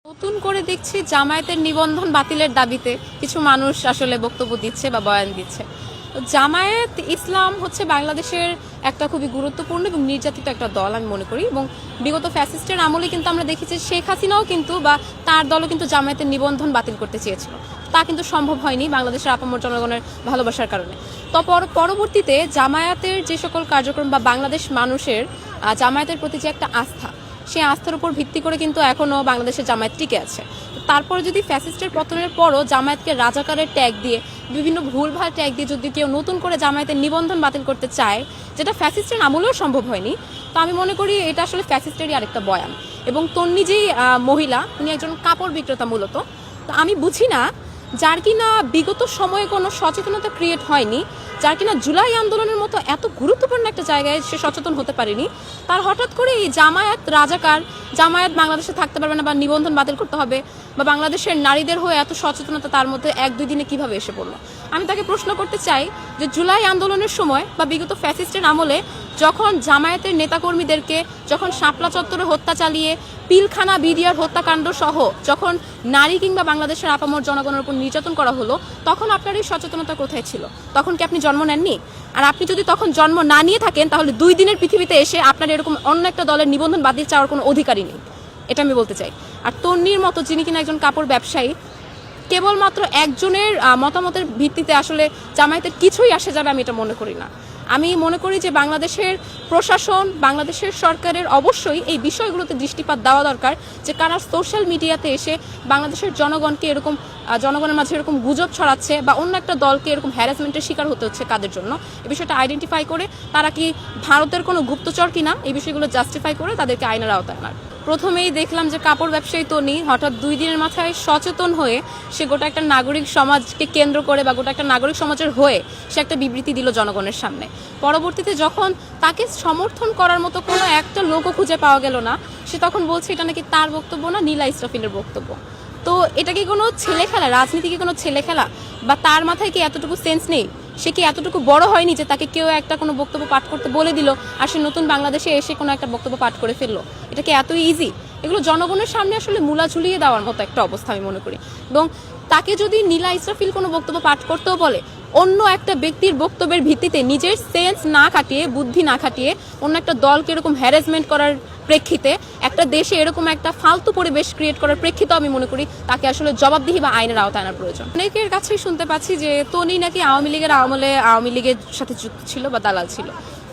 নতুন করে দেখছি জামায়াতের নিবন্ধন বাতিলের দাবিতে কিছু মানুষ আসলে বক্তব্য দিচ্ছে বা বয়ান দিচ্ছে। তো জামায়াত ইসলাম হচ্ছে বাংলাদেশের একটা খুবই গুরুত্বপূর্ণ এবং নির্যাতিত একটা দল আমি মনে করি, এবং বিগত ফ্যাসিস্টের আমলে কিন্তু আমরা দেখেছি শেখ হাসিনাও কিন্তু বা তার দলও কিন্তু জামায়াতের নিবন্ধন বাতিল করতে চেয়েছিল, তা কিন্তু সম্ভব হয়নি বাংলাদেশের আপামর জনগণের ভালোবাসার কারণে। তো পরবর্তীতে জামায়াতের যে সকল কার্যক্রম বা বাংলাদেশ মানুষের জামায়াতের প্রতি যে একটা আস্থা, সেই আস্থার উপর ভিত্তি করে কিন্তু এখনও বাংলাদেশের জামায়াত টিকে আছে। তারপরে যদি ফ্যাসিস্টের পতনের পরও জামায়াতকে রাজাকারের ট্যাগ দিয়ে, বিভিন্ন ভুলভাল ট্যাগ দিয়ে যদি কেউ নতুন করে জামায়াতের নিবন্ধন বাতিল করতে চায়, যেটা ফ্যাসিস্টের আমলেও সম্ভব হয়নি, তো আমি মনে করি এটা আসলে ফ্যাসিস্টেরই আরেকটা বয়ান। এবং তন্নি যেই মহিলা, উনি একজন কাপড় বিক্রেতা মূলত। তো আমি বুঝি না, যার কিনা বিগত সময়ে কোনো সচেতনতা ক্রিয়েট হয়নি, যার কিনা জুলাই আন্দোলনের মতো এত গুরুত্বপূর্ণ একটা জায়গায় সে সচেতন হতে পারেনি, তার হঠাৎ করে এই জামায়াত রাজাকার, জামায়াত বাংলাদেশে থাকতে পারবে না বা নিবন্ধন বাতিল করতে হবে, বা বাংলাদেশের নারীদের হয়ে এত সচেতনতা তার মধ্যে 1-2 দিনে কিভাবে এসে পড়লো। আমি তাকে প্রশ্ন করতে চাই যে জুলাই আন্দোলনের সময় বা বিগত ফ্যাসিস্টের আমলে যখন জামায়াতের নেতাকর্মীদেরকে যখন শাপলা চত্বরে হত্যা চালিয়ে পিলখানা বিডিআর হত্যাকাণ্ড সহ যখন নারী কিংবা বাংলাদেশের আপামর জনগণের উপর নির্যাতন করা হলো, তখন আপনার এই সচেতনতা কোথায় ছিল? তখন কি আপনি জন্ম নেননি? আর আপনি যদি তখন জন্ম না নিয়ে থাকেন, তাহলে 2 দিনের পৃথিবীতে এসে আপনার এরকম অন্য একটা দলের নিবন্ধন বাতিল চাওয়ার কোনো অধিকারই নেই, এটা আমি বলতে চাই। আর তন্নির মতো, যিনি কিনা একজন কাপড় ব্যবসায়ী, কেবলমাত্র একজনের মতামতের ভিত্তিতে আসলে জামায়াতের কিছুই আসে যাবে আমি এটা মনে করি না। আমি মনে করি যে বাংলাদেশের প্রশাসন, বাংলাদেশের সরকারের অবশ্যই এই বিষয়গুলোতে দৃষ্টিপাত দেওয়া দরকার, যে কারা সোশ্যাল মিডিয়াতে এসে বাংলাদেশের জনগণকে এরকম জনগণের মাঝে এরকম গুজব ছড়াচ্ছে বা অন্য একটা দলকে এরকম হ্যারাসমেন্টের শিকার হতে হচ্ছে কাদের জন্য, এই বিষয়টা আইডেন্টিফাই করে তারা কি ভারতের কোনো গুপ্তচর কিনা, এই বিষয়গুলো জাস্টিফাই করে তাদেরকে আইনের আওতায় আনার। প্রথমেই দেখলাম যে কাপড় ব্যবসায়ী তনি হঠাৎ 2 দিনের মাথায় সচেতন হয়ে সে গোটা একটা নাগরিক সমাজকে কেন্দ্র করে বা গোটা একটা নাগরিক সমাজের হয়ে সে একটা বিবৃতি দিল জনগণের সামনে। পরবর্তীতে যখন তাকে সমর্থন করার মতো কোনো একটা লোকও খুঁজে পাওয়া গেল না, সে তখন বলছে এটা নাকি তার বক্তব্য না, নীলা ইসরাফিলের বক্তব্য। তো এটা কি কোনো ছেলে খেলা? রাজনীতি কি কোনো ছেলে খেলা? বা তার মাথায় কি এতটুকু সেন্স নেই? সে কি এতটুকু বড় হয়নি যে তাকে কেউ একটা কোনো বক্তব্য পাঠ করতে বলে দিল আর সে নতুন বাংলাদেশে এসে কোনো একটা বক্তব্য পাঠ করে ফেললো? এটা কি এত ইজি? এগুলো জনগণের সামনে আসলে মূলা ঝুলিয়ে দেওয়ার মতো একটা অবস্থা আমি মনে করি। এবং তাকে যদি নীলা ইসরাফিল কোনো বক্তব্য পাঠ করতেও বলে, অন্য একটা ব্যক্তির বক্তব্যের ভিত্তিতে নিজের সেন্স না খাটিয়ে, বুদ্ধি না খাটিয়ে, অন্য একটা দলকে এরকম হ্যারাসমেন্ট করার প্রেক্ষিতে, একটা দেশে এরকম একটা ফালতু পরিবেশ ক্রিয়েট করার প্রেক্ষিতে আমি মনে করি তাকে আসলে জবাবদিহি বা আইনের আওতায় আনার প্রয়োজন। অনেকের কাছেই শুনতে পাচ্ছি যে তনি নাকি আওয়ামী লীগের আমলে আওয়ামী লীগের সাথে যুক্ত ছিল বা দালাল ছিল।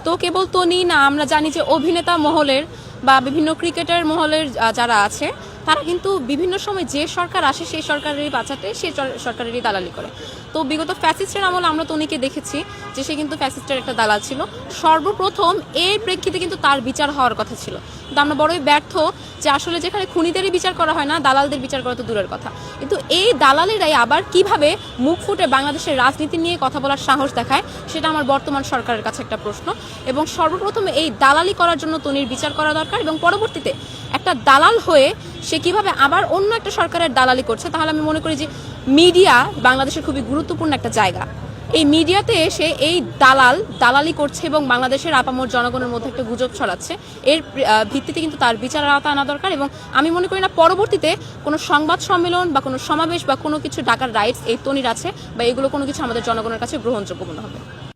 তো কেবল তনি না, আমরা জানি যে অভিনেতা মহলের বা বিভিন্ন ক্রিকেটার মহলের যারা আছে, তারা কিন্তু বিভিন্ন সময় যে সরকার আসে সেই সরকারেরই বাঁচাতে সেই সরকারেরই দালালি করে। তো বিগত ফ্যাসিস্টের আমলে আমরা তনিকে দেখেছি যে সে কিন্তু ফ্যাসিস্টের একটা দালাল ছিল। সর্বপ্রথম এর প্রেক্ষিতে কিন্তু তার বিচার হওয়ার কথা ছিল, কিন্তু আমরা বড়ই ব্যর্থ যে আসলে যেখানে খুনিদেরই বিচার করা হয় না, দালালদের বিচার করা তো দূরের কথা। কিন্তু এই দালালেরাই আবার কিভাবে মুখ ফুটে বাংলাদেশের রাজনীতি নিয়ে কথা বলার সাহস দেখায়, সেটা আমার বর্তমান সরকারের কাছে একটা প্রশ্ন। এবং সর্বপ্রথম এই দালালি করার জন্য তনির বিচার করা দরকার, এবং পরবর্তীতে একটা দালাল হয়ে সে কিভাবে আবার অন্য একটা সরকারের দালালি করছে, তাহলে আমি মনে করি যে মিডিয়া বাংলাদেশের খুবই গুরুত্বপূর্ণ একটা জায়গা। এই মিডিয়াতে এসে এই দালালি করছে এবং বাংলাদেশের আপামর জনগণের মধ্যে একটা গুজব ছড়াচ্ছে, এর ভিত্তিতে কিন্তু তার বিচারের আওতায় আনা দরকার। এবং আমি মনে করি না পরবর্তীতে কোনো সংবাদ সম্মেলন বা কোনো সমাবেশ বা কোনো কিছু ডাকার রাইটস এই তনির আছে, বা এগুলো কোনো কিছু আমাদের জনগণের কাছে গ্রহণযোগ্য মনে হবে।